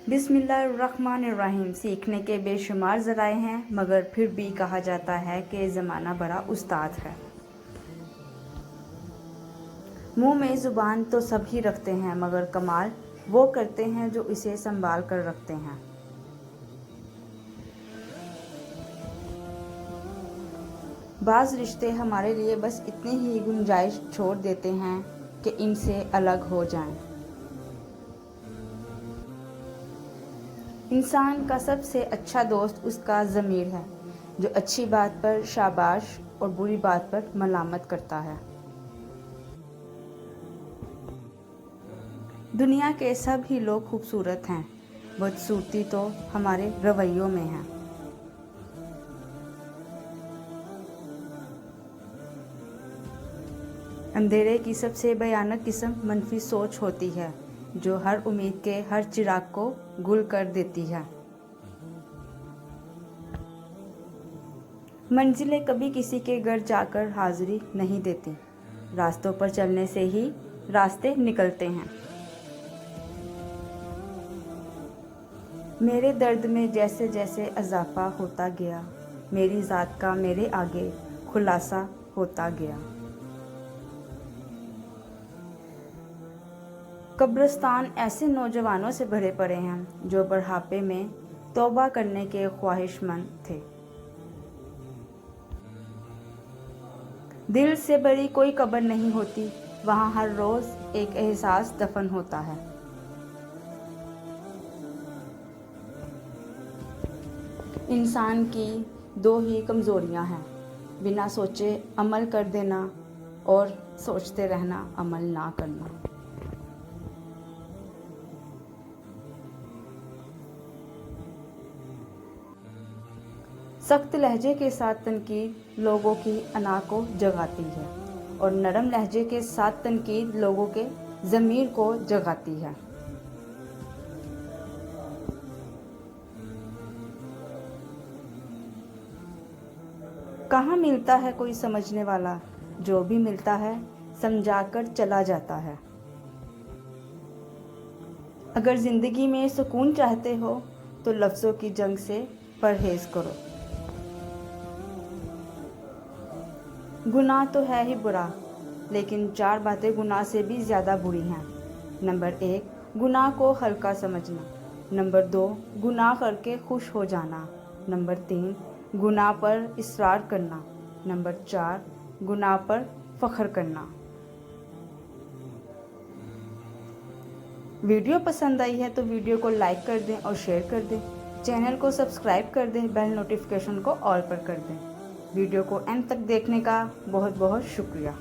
बिस्मिल्लाहिर्रहमानिर्रहीम। सीखने के बेशुमार ज़राए हैं, मगर फिर भी कहा जाता है कि ज़माना बड़ा उस्ताद है। मुंह में ज़ुबान तो सभी रखते हैं, मगर कमाल वो करते हैं जो इसे संभाल कर रखते हैं। बाज़ रिश्ते हमारे लिए बस इतनी ही गुंजाइश छोड़ देते हैं कि इनसे अलग हो जाएं। इंसान का सबसे अच्छा दोस्त उसका ज़मीर है, जो अच्छी बात पर शाबाश और बुरी बात पर मलामत करता है। दुनिया के सब ही लोग खूबसूरत हैं, बदसूरती तो हमारे रवैयों में है। अंधेरे की सबसे भयानक किस्म मनफी सोच होती है, जो हर उम्मीद के हर चिराग को गुल कर देती है। मंजिलें कभी किसी के घर जाकर हाजिरी नहीं देती, रास्तों पर चलने से ही रास्ते निकलते हैं। मेरे दर्द में जैसे जैसे इजाफा होता गया, मेरी ज़ात का मेरे आगे खुलासा होता गया। कब्रिस्तान ऐसे नौजवानों से भरे पड़े हैं जो बुढ़ापे में तौबा करने के ख्वाहिशमंद थे। दिल से बड़ी कोई कब्र नहीं होती, वहाँ हर रोज़ एक एहसास दफन होता है। इंसान की दो ही कमज़ोरियाँ हैं, बिना सोचे अमल कर देना और सोचते रहना अमल ना करना। सख्त लहजे के साथ तनकीद लोगों की अना को जगाती है, और नरम लहजे के साथ तनकीद लोगों के ज़मीर को जगाती है। कहाँ मिलता है कोई समझने वाला, जो भी मिलता है समझाकर चला जाता है। अगर ज़िंदगी में सुकून चाहते हो तो लफ्ज़ों की जंग से परहेज़ करो। गुनाह तो है ही बुरा, लेकिन 4 बातें गुनाह से भी ज़्यादा बुरी हैं। नंबर 1, गुनाह को हल्का समझना। नंबर 2, गुनाह करके खुश हो जाना। नंबर 3, गुनाह पर इसरार करना। नंबर 4, गुनाह पर फ़ख्र करना। वीडियो पसंद आई है तो वीडियो को लाइक कर दें और शेयर कर दें। चैनल को सब्सक्राइब कर दें, बेल नोटिफिकेशन को ऑल पर कर दें। वीडियो को एंड तक देखने का बहुत बहुत शुक्रिया।